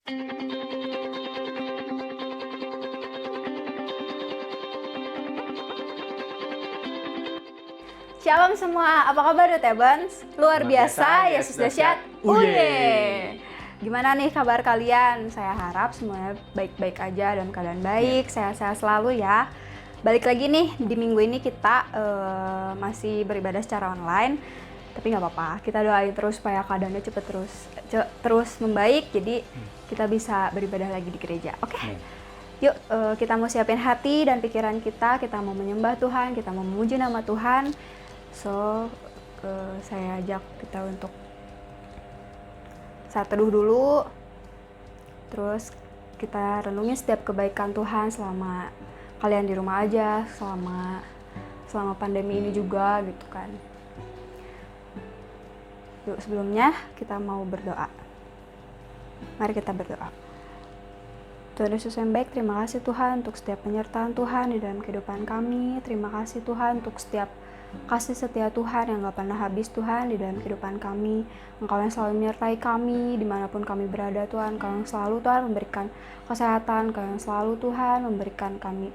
Shalom semua, apa kabar Tebans? Luar biasa, Yesus dahsyat. Uye! Gimana nih kabar kalian? Saya harap semuanya baik-baik aja, dalam keadaan baik, sehat-sehat selalu ya. Balik lagi nih, di minggu ini kita masih beribadah secara online. Tapi nggak apa-apa, kita doain terus supaya keadaannya cepet terus membaik, jadi kita bisa beribadah lagi di gereja, oke? Yuk, kita mau siapin hati dan pikiran kita mau menyembah Tuhan, kita mau memuji nama Tuhan. So, saya ajak kita untuk saat teduh dulu, terus kita renungin setiap kebaikan Tuhan selama kalian di rumah aja, selama pandemi ini juga gitu kan. Yuk, sebelumnya kita mau berdoa. Mari kita berdoa. Tuhan Yesus yang baik, terima kasih Tuhan untuk setiap penyertaan Tuhan di dalam kehidupan kami. Terima kasih Tuhan untuk setiap kasih setia Tuhan yang gak pernah habis Tuhan di dalam kehidupan kami. Engkau yang selalu menyertai kami dimanapun kami berada Tuhan. Engkau yang selalu Tuhan memberikan kesehatan, Engkau yang selalu Tuhan memberikan kami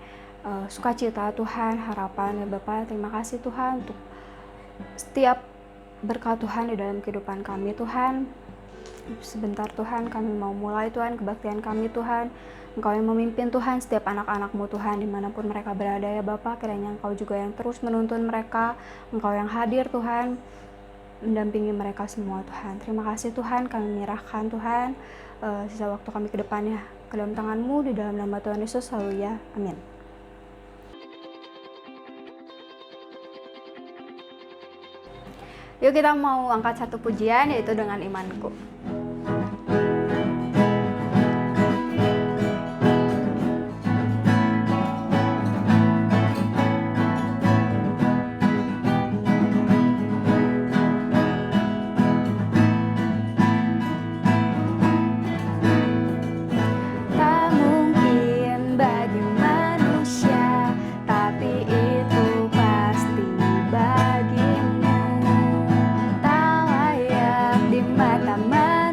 sukacita Tuhan, harapan ya Bapa. Terima kasih Tuhan untuk setiap berkat Tuhan di dalam kehidupan kami Tuhan. Sebentar Tuhan, kami mau mulai Tuhan kebaktian kami Tuhan. Engkau yang memimpin Tuhan setiap anak-anak-Mu Tuhan dimanapun mereka berada ya Bapa. Kiranya Engkau juga yang terus menuntun mereka, Engkau yang hadir Tuhan, mendampingi mereka semua Tuhan. Terima kasih Tuhan, kami menyerahkan Tuhan sisa waktu kami ke depannya ke dalam tangan-Mu, di dalam nama Tuhan Yesus, haleluya, amin. Yuk kita mau angkat satu pujian, yaitu dengan imanku. Mata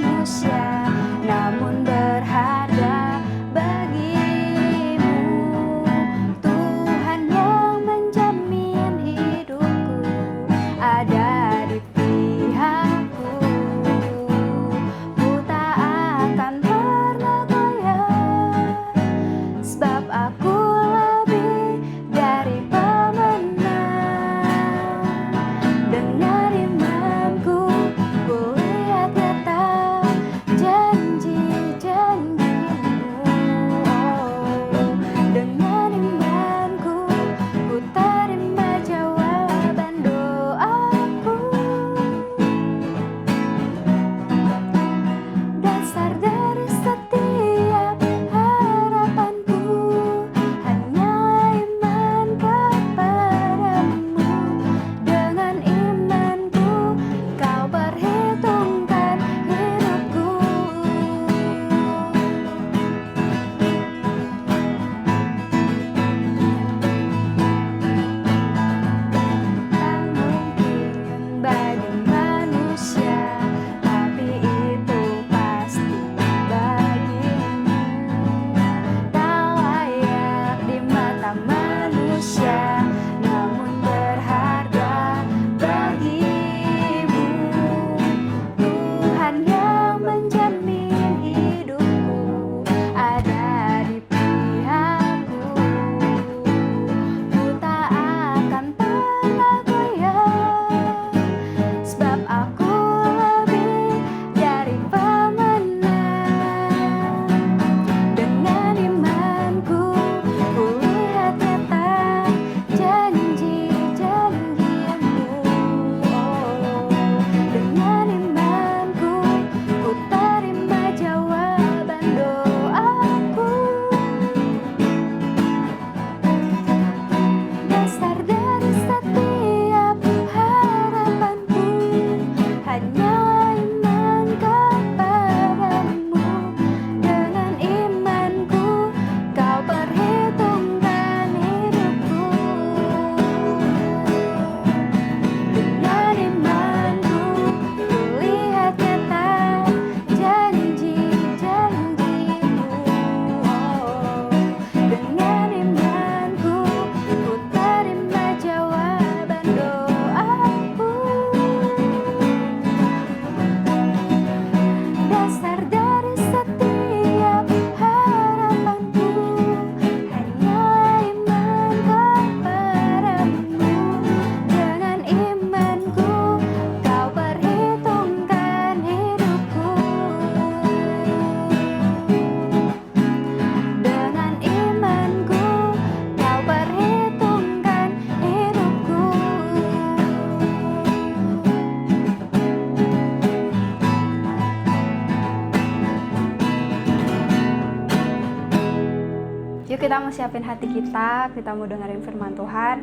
Yuk kita mau siapin hati kita mau dengerin firman Tuhan,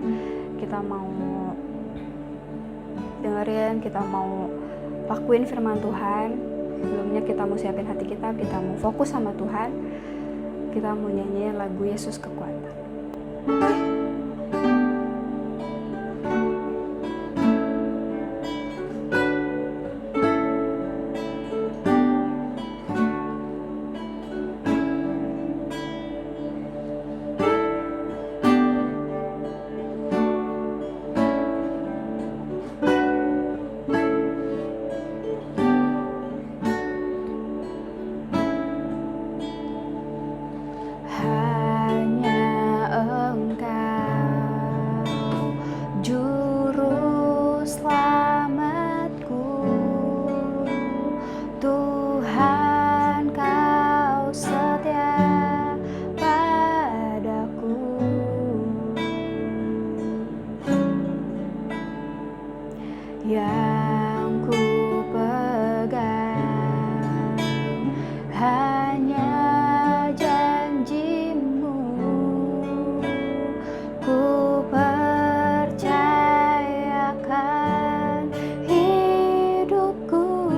kita mau dengerin, kita mau lakuin firman Tuhan. Sebelumnya kita mau siapin hati kita mau fokus sama Tuhan, kita mau nyanyiin lagu Yesus Kekuatan. Yang ku pegang hanya janji-Mu, ku percayakan hidupku.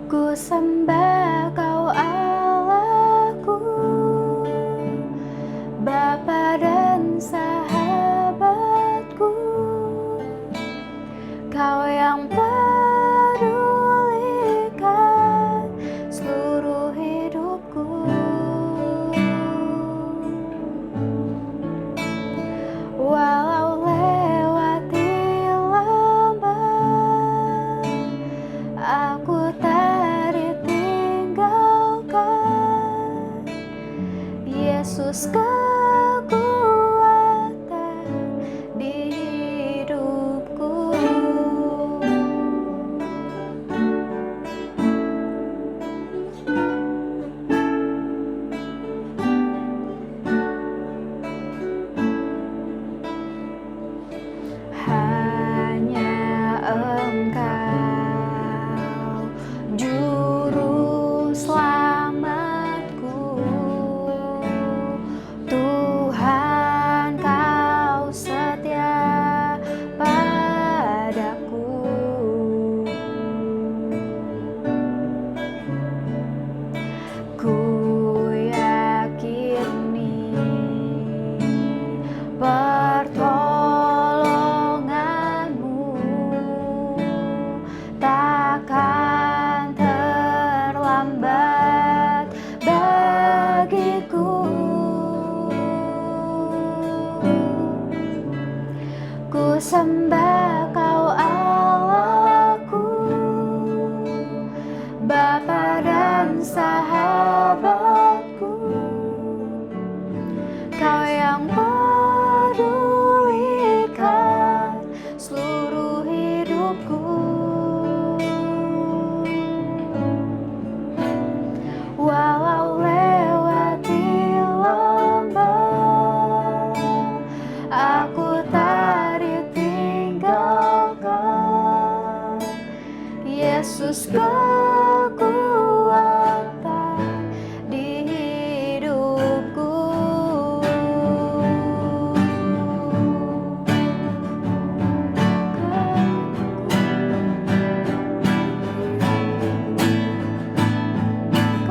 Ku sembah Kau Allahku, Bapa dan sahabatku, Kau yang pedulikan seluruh hidupku. Walau lewati lembah, aku tak ditinggalkan. Yesus kekuatan di hidupku. Hanya Engkau juru selamatku, Tuhan Kau setia padaku. Ku yakini pertolongan-Mu takkan terlambat bagiku. Ku sembah Kau Allahku, Bapa dan sahabatku, Kau yang pedulikan seluruh hidupku. Walau lewati lembah, aku tak ditinggalkan. Yesus kekuatan di hidupku.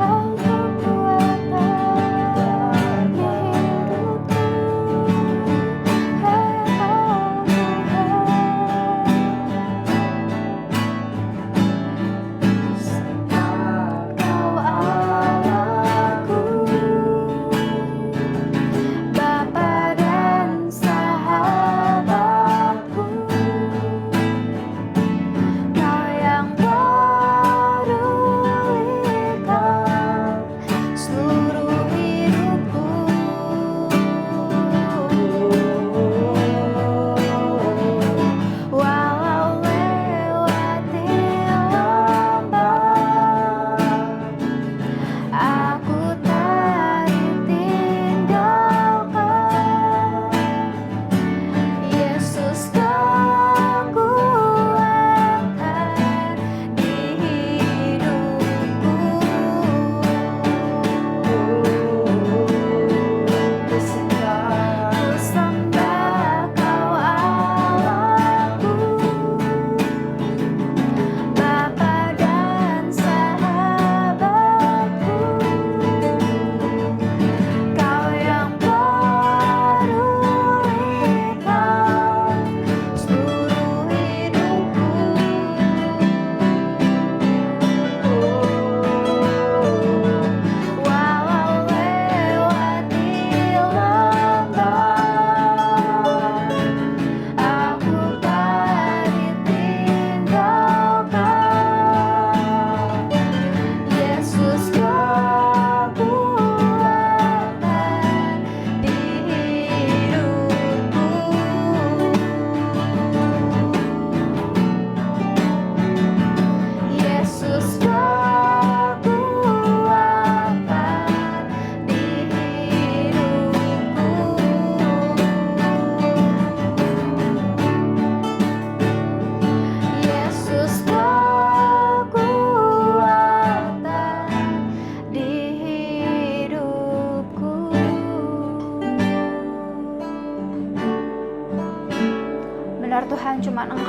Kau kekuatan di hidupku. Hai Kau Tuhan,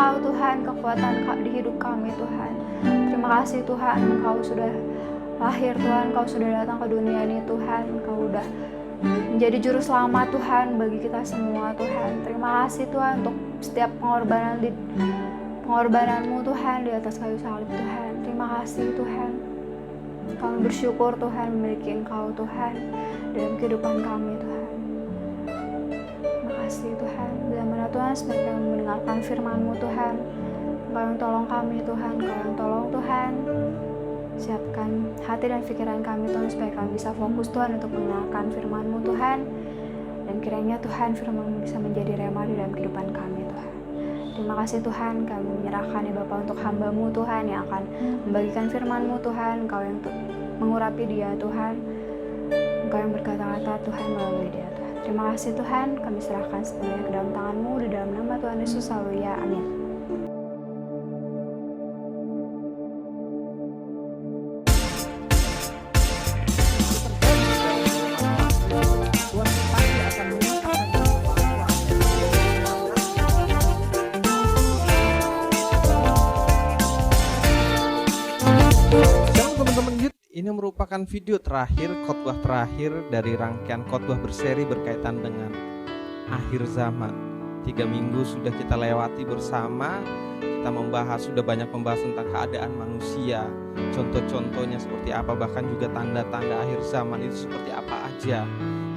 Engkau Tuhan, kekuatan di hidup kami Tuhan. Terima kasih Tuhan, Engkau sudah lahir Tuhan, Engkau sudah datang ke dunia ini Tuhan, Engkau udah menjadi juru selamat Tuhan bagi kita semua Tuhan. Terima kasih Tuhan untuk setiap pengorbananmu Tuhan di atas kayu salib Tuhan. Terima kasih Tuhan. Kami bersyukur Tuhan memiliki Engkau Tuhan dalam kehidupan kami Tuhan. Terima kasih Tuhan. Bila mana Tuhan sebagai kami mendengarkan firman-Mu Tuhan, Engkau yang tolong kami Tuhan, Engkau yang tolong Tuhan. Siapkan hati dan pikiran kami Tuhan supaya kami bisa fokus Tuhan untuk mendengarkan firman-Mu Tuhan. Dan kiranya Tuhan firman-Mu bisa menjadi rema di dalam kehidupan kami Tuhan. Terima kasih Tuhan, kami menyerahkan ya Bapa untuk hamba-Mu Tuhan yang akan membagikan firman-Mu Tuhan. Engkau yang mengurapi dia Tuhan, Engkau yang berkata-kata Tuhan melalui dia Tuhan. Terima kasih Tuhan, kami serahkan sepenuhnya ke dalam tangan-Mu di dalam nama Tuhan Yesus. Haleluya, amin. Ini merupakan video terakhir, khotbah terakhir dari rangkaian khotbah berseri berkaitan dengan akhir zaman. 3 minggu sudah kita lewati bersama. Kita sudah banyak membahas tentang keadaan manusia, contoh-contohnya seperti apa, bahkan juga tanda-tanda akhir zaman itu seperti apa aja.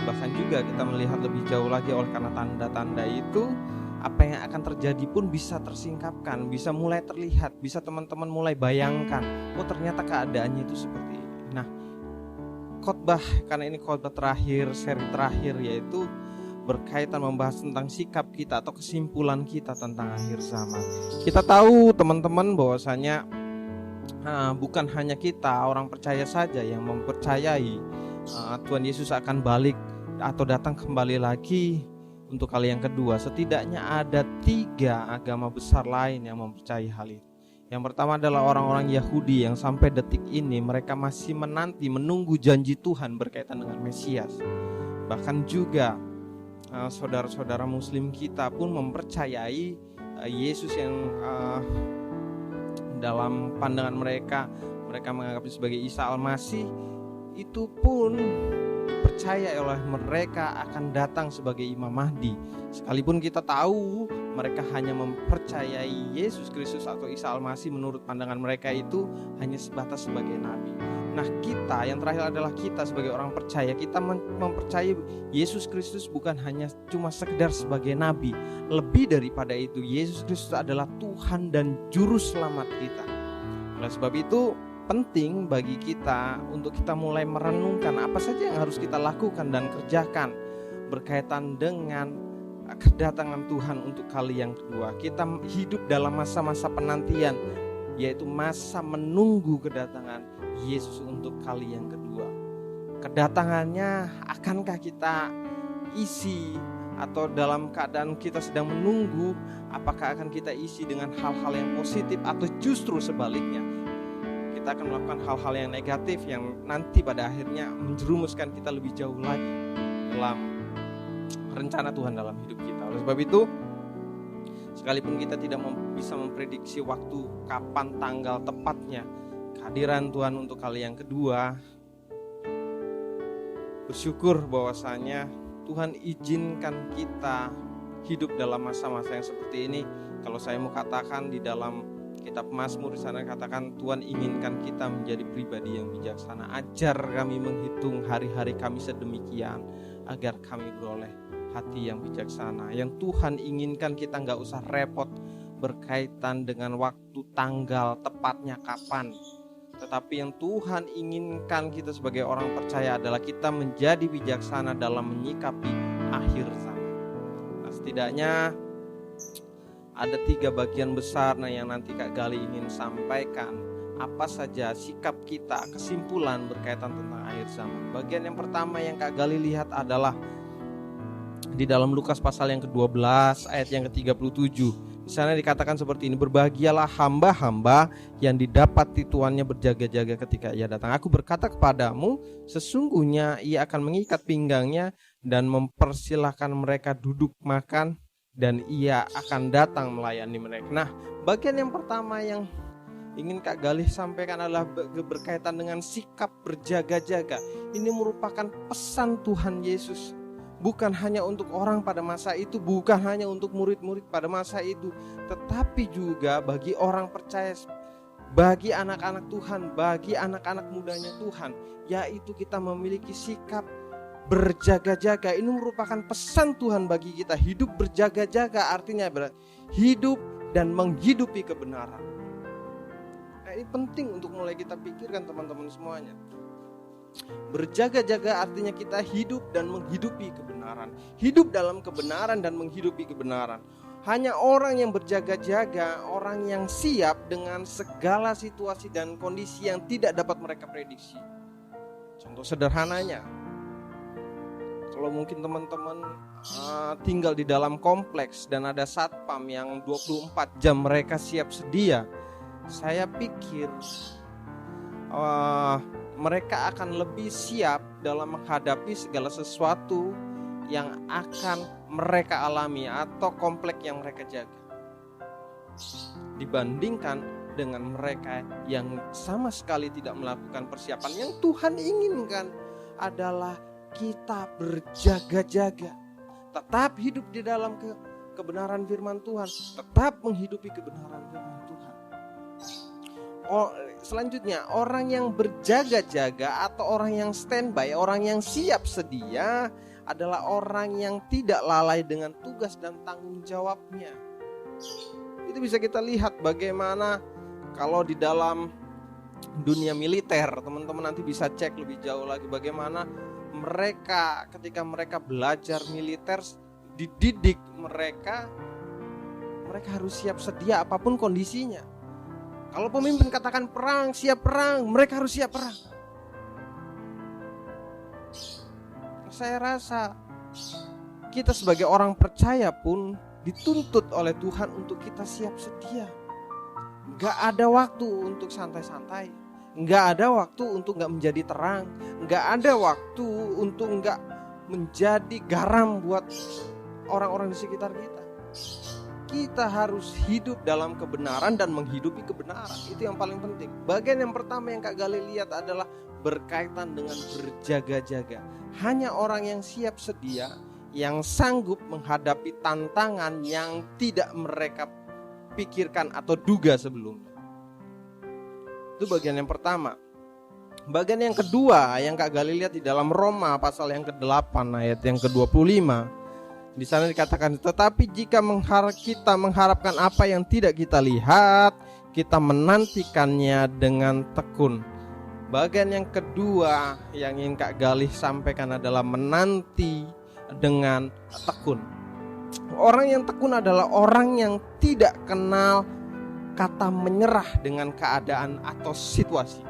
Bahkan juga kita melihat lebih jauh lagi, oleh karena tanda-tanda itu apa yang akan terjadi pun bisa tersingkapkan, bisa mulai terlihat, bisa teman-teman mulai bayangkan, oh ternyata keadaannya itu seperti ini. Nah, khotbah, karena ini khotbah terakhir, seri terakhir, yaitu berkaitan membahas tentang sikap kita atau kesimpulan kita tentang akhir zaman. Kita tahu teman-teman bahwasanya bukan hanya kita orang percaya saja yang mempercayai Tuhan Yesus akan balik atau datang kembali lagi untuk kali yang kedua. Setidaknya ada 3 agama besar lain yang mempercayai hal itu. Yang pertama adalah orang-orang Yahudi yang sampai detik ini mereka masih menunggu janji Tuhan berkaitan dengan Mesias. Bahkan juga saudara-saudara Muslim kita pun mempercayai Yesus yang dalam pandangan mereka menganggapnya sebagai Isa Al-Masih, itu pun percaya oleh mereka akan datang sebagai Imam Mahdi. Sekalipun kita tahu mereka hanya mempercayai Yesus Kristus atau Isa Al-Masih menurut pandangan mereka itu hanya sebatas sebagai nabi. Nah, kita yang terakhir adalah kita sebagai orang percaya, kita mempercayai Yesus Kristus bukan hanya cuma sekedar sebagai nabi. Lebih daripada itu, Yesus Kristus adalah Tuhan dan juru selamat kita. Oleh sebab itu penting bagi kita untuk kita mulai merenungkan apa saja yang harus kita lakukan dan kerjakan berkaitan dengan kedatangan Tuhan untuk kali yang kedua. Kita hidup dalam masa-masa penantian, yaitu masa menunggu kedatangan Yesus untuk kali yang kedua. Kedatangannya akankah kita isi, atau dalam keadaan kita sedang menunggu, apakah akan kita isi dengan hal-hal yang positif atau justru sebaliknya kita akan melakukan hal-hal yang negatif yang nanti pada akhirnya menjerumuskan kita lebih jauh lagi dalam rencana Tuhan dalam hidup kita. Oleh sebab itu, sekalipun kita tidak bisa memprediksi waktu kapan tanggal tepatnya kehadiran Tuhan untuk kali yang kedua, bersyukur bahwasanya Tuhan izinkan kita hidup dalam masa-masa yang seperti ini. Kalau saya mau katakan di dalam kitab Mazmur, di sana katakan Tuhan inginkan kita menjadi pribadi yang bijaksana. Ajar kami menghitung hari-hari kami sedemikian agar kami beroleh hati yang bijaksana. Yang Tuhan inginkan kita gak usah repot berkaitan dengan waktu, tanggal, tepatnya kapan. Tetapi yang Tuhan inginkan kita sebagai orang percaya adalah kita menjadi bijaksana dalam menyikapi akhir zaman. Nah, setidaknya ada 3 bagian besar yang nanti Kak Gali ingin sampaikan. Apa saja sikap kita, kesimpulan berkaitan tentang akhir zaman. Bagian yang pertama yang Kak Gali lihat adalah di dalam Lukas pasal yang ke-12 ayat yang ke-37. Di sana dikatakan seperti ini, berbahagialah hamba-hamba yang didapati tuannya berjaga-jaga ketika ia datang. Aku berkata kepadamu, sesungguhnya ia akan mengikat pinggangnya dan mempersilahkan mereka duduk makan dan Ia akan datang melayani mereka. Nah, bagian yang pertama yang ingin Kak Galih sampaikan adalah berkaitan dengan sikap berjaga-jaga. Ini merupakan pesan Tuhan Yesus, bukan hanya untuk orang pada masa itu, bukan hanya untuk murid-murid pada masa itu, tetapi juga bagi orang percaya, bagi anak-anak Tuhan, bagi anak-anak mudanya Tuhan, yaitu kita memiliki sikap berjaga-jaga. Ini merupakan pesan Tuhan bagi kita. Hidup berjaga-jaga artinya hidup dan menghidupi kebenaran. Nah, ini penting untuk mulai kita pikirkan teman-teman semuanya. Berjaga-jaga artinya kita hidup dan menghidupi kebenaran. Hidup dalam kebenaran dan menghidupi kebenaran. Hanya orang yang berjaga-jaga, orang yang siap dengan segala situasi dan kondisi yang tidak dapat mereka prediksi. Contoh sederhananya, kalau mungkin teman-teman tinggal di dalam kompleks dan ada satpam yang 24 jam mereka siap sedia, saya pikir mereka akan lebih siap dalam menghadapi segala sesuatu yang akan mereka alami atau komplek yang mereka jaga, dibandingkan dengan mereka yang sama sekali tidak melakukan persiapan. Yang Tuhan inginkan adalah kita berjaga-jaga, tetap hidup di dalam kebenaran firman Tuhan, tetap menghidupi kebenaran firman Tuhan. Selanjutnya, orang yang berjaga-jaga atau orang yang standby, orang yang siap sedia adalah orang yang tidak lalai dengan tugas dan tanggung jawabnya. Itu bisa kita lihat bagaimana kalau di dalam dunia militer, teman-teman nanti bisa cek lebih jauh lagi bagaimana mereka ketika mereka belajar militer, dididik mereka harus siap sedia apapun kondisinya. Kalau pemimpin katakan perang, siap perang, mereka harus siap perang. Saya rasa kita sebagai orang percaya pun dituntut oleh Tuhan untuk kita siap sedia. Gak ada waktu untuk santai-santai, gak ada waktu untuk gak menjadi terang, gak ada waktu untuk gak menjadi garam buat orang-orang di sekitar kita. Kita harus hidup dalam kebenaran dan menghidupi kebenaran. Itu yang paling penting. Bagian yang pertama yang Kak Galih lihat adalah berkaitan dengan berjaga-jaga. Hanya orang yang siap sedia, yang sanggup menghadapi tantangan yang tidak mereka pikirkan atau duga sebelumnya. Itu bagian yang pertama. Bagian yang kedua yang Kak Galih lihat di dalam Roma pasal yang ke-8 ayat yang ke-25. Di sana dikatakan, tetapi jika kita mengharapkan apa yang tidak kita lihat, kita menantikannya dengan tekun. Bagian yang kedua yang ingin Kak Galih sampaikan adalah menanti dengan tekun. Orang yang tekun adalah orang yang tidak kenal kata menyerah dengan keadaan atau situasi.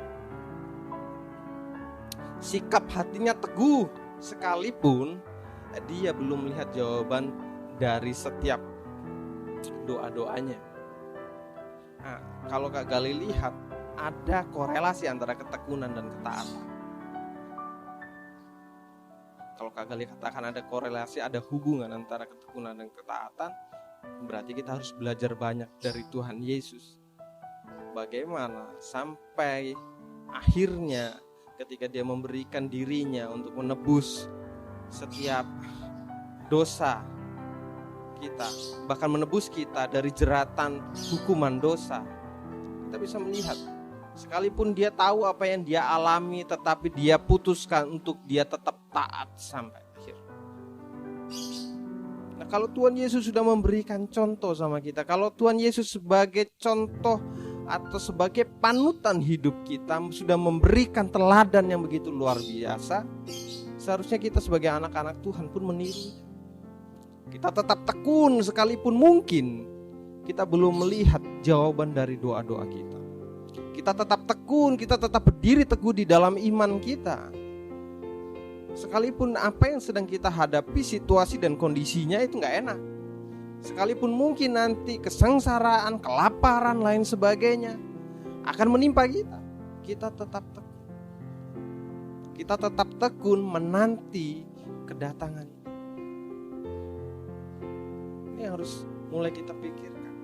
Sikap hatinya teguh sekalipun dia belum melihat jawaban dari setiap doa-doanya. Nah, kalau Kak Galih lihat, ada korelasi antara ketekunan dan ketaatan. Kalau Kak Galih katakan ada korelasi, ada hubungan antara ketekunan dan ketaatan, berarti kita harus belajar banyak dari Tuhan Yesus. Bagaimana sampai akhirnya ketika dia memberikan dirinya untuk menebus setiap dosa kita, bahkan menebus kita dari jeratan hukuman dosa. Kita bisa melihat, sekalipun dia tahu apa yang dia alami, tetapi dia putuskan untuk dia tetap taat sampai akhir. Nah, kalau Tuhan Yesus sudah memberikan contoh sama kita, kalau Tuhan Yesus sebagai contoh atau sebagai panutan hidup kita sudah memberikan teladan yang begitu luar biasa, seharusnya kita sebagai anak-anak Tuhan pun meniru. Kita tetap tekun sekalipun mungkin kita belum melihat jawaban dari doa-doa kita. Kita tetap tekun, kita tetap berdiri teguh di dalam iman kita. Sekalipun apa yang sedang kita hadapi, situasi dan kondisinya itu gak enak. Sekalipun mungkin nanti kesengsaraan, kelaparan, lain sebagainya akan menimpa kita, kita tetap tekun. Kita tetap tekun menanti kedatangan. Ini yang yang harus mulai kita pikirkan.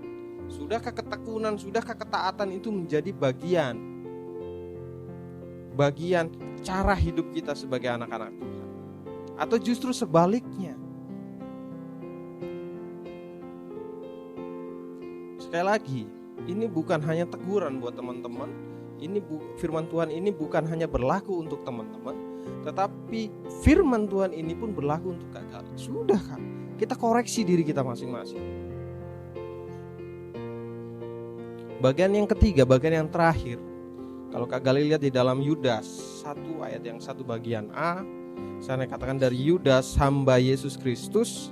Sudahkah ketekunan, sudahkah ketaatan itu menjadi bagian cara hidup kita sebagai anak-anak Tuhan? Atau justru sebaliknya? Sekali lagi, ini bukan hanya teguran buat teman-teman. Firman Tuhan ini bukan hanya berlaku untuk teman-teman, tetapi firman Tuhan ini pun berlaku untuk Kak Gali. Sudah kan? Kita koreksi diri kita masing-masing. Bagian yang ketiga, bagian yang terakhir. Kalau Kak Gali lihat di dalam Yudas 1 ayat yang 1 bagian A, sana katakan dari Yudas hamba Yesus Kristus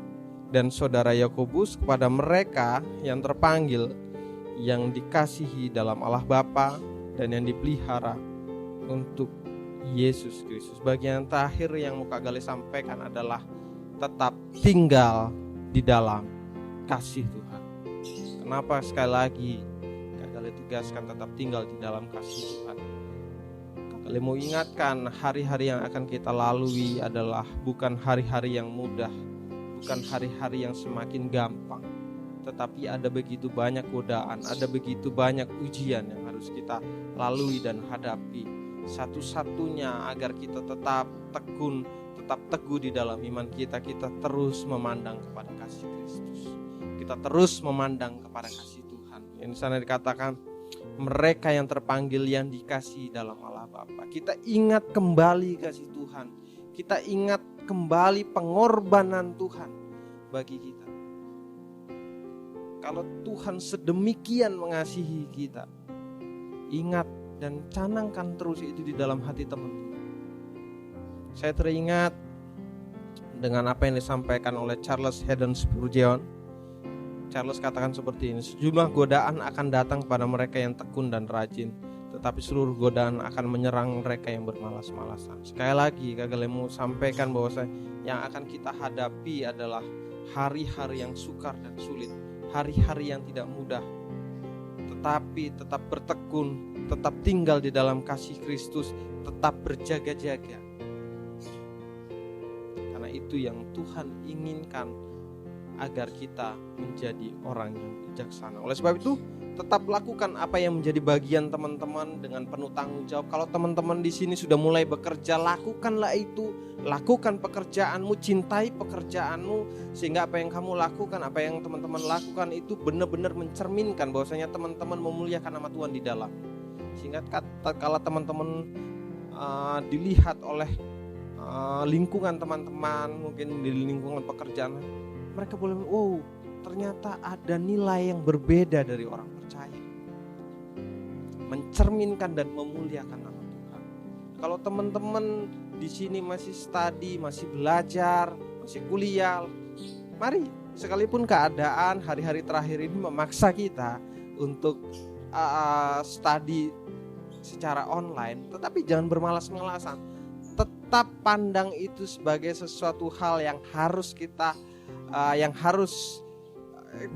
dan saudara Yakobus kepada mereka yang terpanggil, yang dikasihi dalam Allah Bapa dan yang dipelihara untuk Yesus Kristus. Bagian terakhir yang Kak Gali sampaikan adalah tetap tinggal di dalam kasih Tuhan. Kenapa sekali lagi Kak Gali tegaskan tetap tinggal di dalam kasih Tuhan? Kak Gali mau ingatkan, hari-hari yang akan kita lalui adalah bukan hari-hari yang mudah, bukan hari-hari yang semakin gampang, tetapi ada begitu banyak godaan, ada begitu banyak ujian yang harus kita lalui dan hadapi. Satu-satunya agar kita tetap tekun, tetap teguh di dalam iman kita terus memandang kepada kasih Kristus. Kita terus memandang kepada kasih Tuhan. Yang di sana dikatakan mereka yang terpanggil, yang dikasihi dalam Allah Bapa. Kita ingat kembali kasih Tuhan. Kita ingat kembali pengorbanan Tuhan bagi kita. Kalau Tuhan sedemikian mengasihi kita, ingat dan canangkan terus itu di dalam hati teman-teman. Saya teringat dengan apa yang disampaikan oleh Charles Haddon Spurgeon. Charles katakan seperti ini, sejumlah godaan akan datang pada mereka yang tekun dan rajin, tetapi seluruh godaan akan menyerang mereka yang bermalas-malasan. Sekali lagi Kak Gali mau sampaikan bahwa yang akan kita hadapi adalah hari-hari yang sukar dan sulit, hari-hari yang tidak mudah. Tetapi tetap bertekun, tetap tinggal di dalam kasih Kristus, tetap berjaga-jaga. Karena itu yang Tuhan inginkan, agar kita menjadi orang yang bijaksana. Oleh sebab itu, tetap lakukan apa yang menjadi bagian teman-teman dengan penuh tanggung jawab. Kalau teman-teman di sini sudah mulai bekerja, lakukanlah itu. Lakukan pekerjaanmu, cintai pekerjaanmu, sehingga apa yang kamu lakukan, apa yang teman-teman lakukan itu benar-benar mencerminkan bahwasanya teman-teman memuliakan nama Tuhan di dalam. Sehingga kalau teman-teman dilihat oleh lingkungan teman-teman, mungkin di lingkungan pekerjaan, mereka boleh, oh ternyata ada nilai yang berbeda dari orang percaya, mencerminkan dan memuliakan nama Tuhan. Kalau teman-teman di sini masih study, masih belajar, masih kuliah, mari, sekalipun keadaan hari-hari terakhir ini memaksa kita untuk study secara online, tetapi jangan bermalas-malasan. Tetap pandang itu sebagai sesuatu hal yang harus kita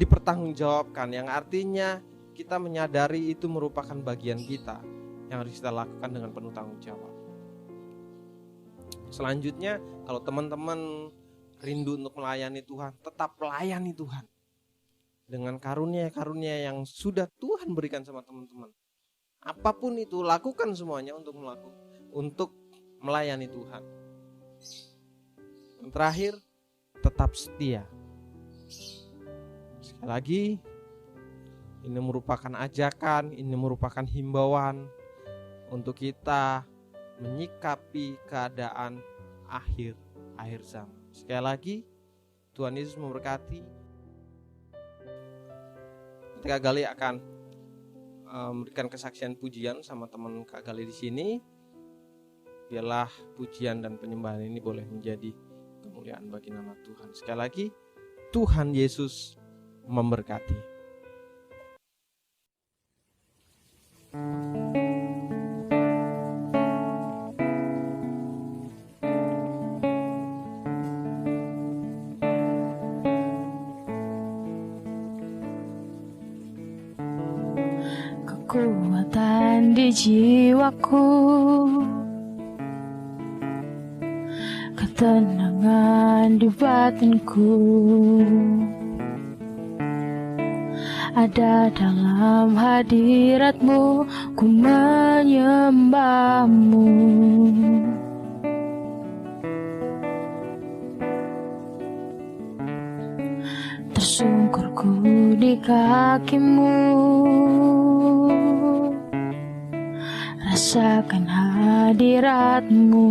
dipertanggungjawabkan, yang artinya kita menyadari itu merupakan bagian kita yang harus kita lakukan dengan penuh tanggung jawab. Selanjutnya, kalau teman-teman rindu untuk melayani Tuhan, tetap layani Tuhan dengan karunia-karunia yang sudah Tuhan berikan sama teman-teman. Apapun itu, lakukan semuanya untuk melayani Tuhan. Yang terakhir, tetap setia. Sekali lagi, ini merupakan ajakan, ini merupakan himbauan untuk kita menyikapi keadaan akhir zaman. Sekali lagi, Tuhan Yesus memberkati. Kak Gali akan memberikan kesaksian pujian sama teman Kak Gali di sini. Biarlah pujian dan penyembahan ini boleh menjadi kemuliaan bagi nama Tuhan. Sekali lagi, Tuhan Yesus memberkati. Kekuatan di jiwaku, ketenangan di batinku, ada dalam hadirat-Mu, ku menyembah-Mu. Tersungkur ku di kaki-Mu, rasakan hadirat-Mu.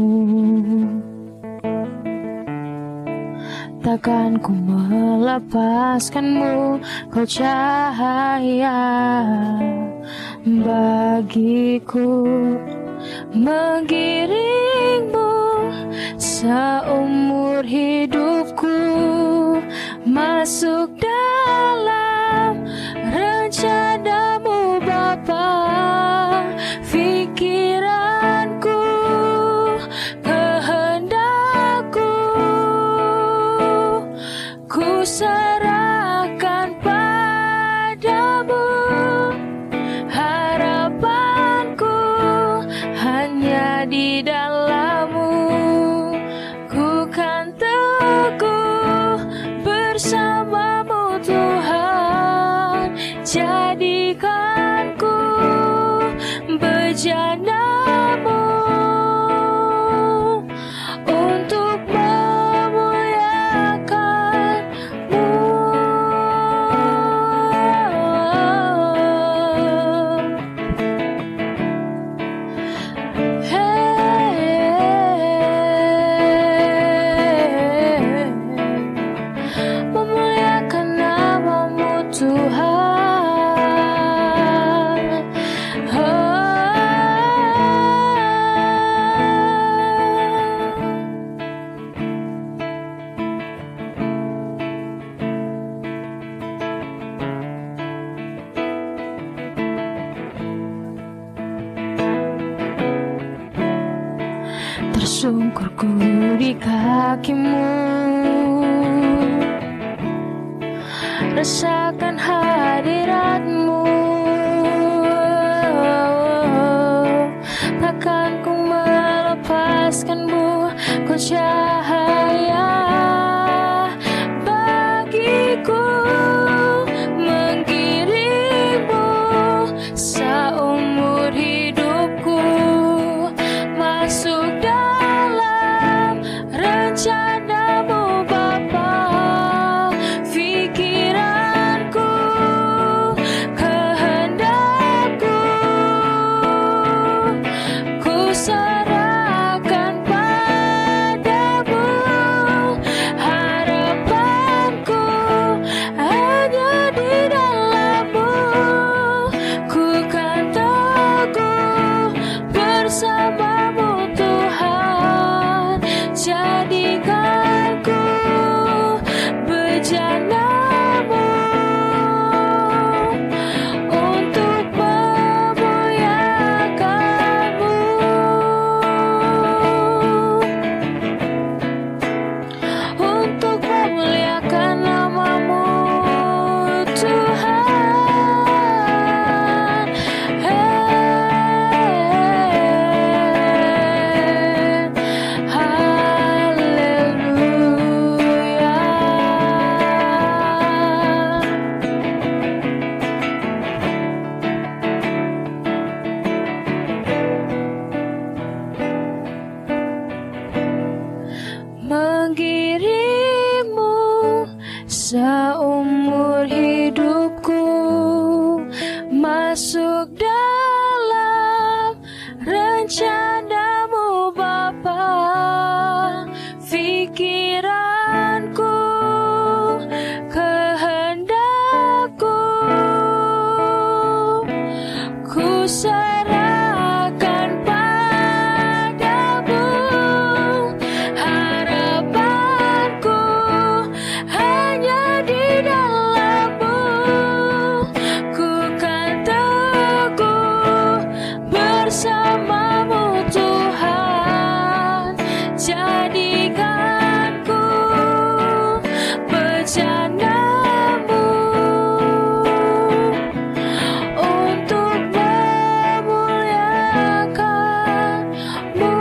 Takkan ku melepaskan-Mu, Kau cahaya bagiku. Mengiring-Mu seumur hidupku, masuk dalam rencana-Mu Bapa. Pikiranku, kehendakku, ku serahkan padamu. Harapanku hanya di dalam-Mu, ku kan teguh bersama-Mu Tuhan. Jadikan ku bejana-Mu untuk memuliakan-Mu. Memuliakan nama-Mu Tuhan. Tersungkur ku di kaki-Mu, rasakan hadirat-Mu. Takkan ku melepaskan-Mu, Kau cahaya bagiku. Mengiring-Mu seumur hidupku, masuk dalam rencana-Mu Bapa. Pikiranku, kehendakku, ku serahkan padamu. Harapanku hanya di dalam-Mu, ku kan teguh bersama-Mu Tuhan. Jadikan ku bejana-Mu untuk memuliakan-Mu. Untuk memuliakan nama-Mu Tuhan. Mengiring-Mu seumur hidupku, masuk dalam rencana-Mu Bapa. Pikiranku, kehendakku, ku serahkan padamu. Harapanku hanya di dalam-Mu, ku kan teguh bersama-Mu Tuhan. Jadikan ku bejana-Mu untuk memuliakan-Mu,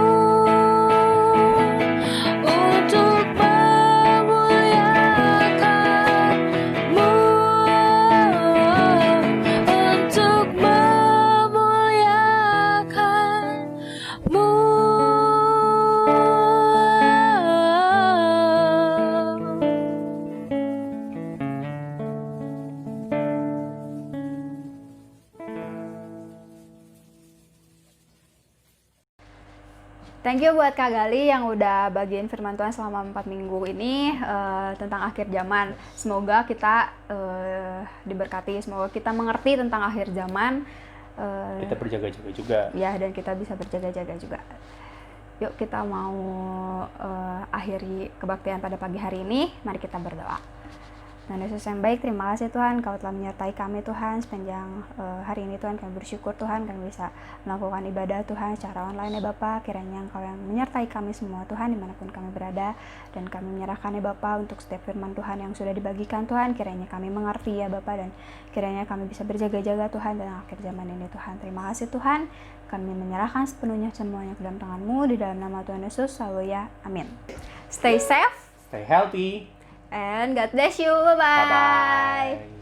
untuk memuliakan-Mu. Thank you buat Kak Gali yang udah bagiin firman Tuhan selama 4 minggu ini tentang akhir zaman. Semoga kita diberkati, semoga kita mengerti tentang akhir zaman. Kita berjaga-jaga juga. Ya, dan kita bisa berjaga-jaga juga. Yuk kita mau akhiri kebaktian pada pagi hari ini. Mari kita berdoa. Tuhan Yesus yang baik, terima kasih Tuhan, Kau telah menyertai kami Tuhan sepanjang hari ini Tuhan. Kami bersyukur Tuhan, kami bisa melakukan ibadah Tuhan secara online ya Bapa. Kiranya Engkau yang menyertai kami semua Tuhan dimanapun kami berada. Dan kami menyerahkan ya Bapa untuk setiap firman Tuhan yang sudah dibagikan Tuhan. Kiranya kami mengerti ya Bapa, dan kiranya kami bisa berjaga-jaga Tuhan dalam akhir zaman ini Tuhan. Terima kasih Tuhan, kami menyerahkan sepenuhnya semuanya ke dalam tangan-Mu di dalam nama Tuhan Yesus. Haleluya, amin. Stay safe Stay healthy. and God bless you. Bye-bye. Bye-bye.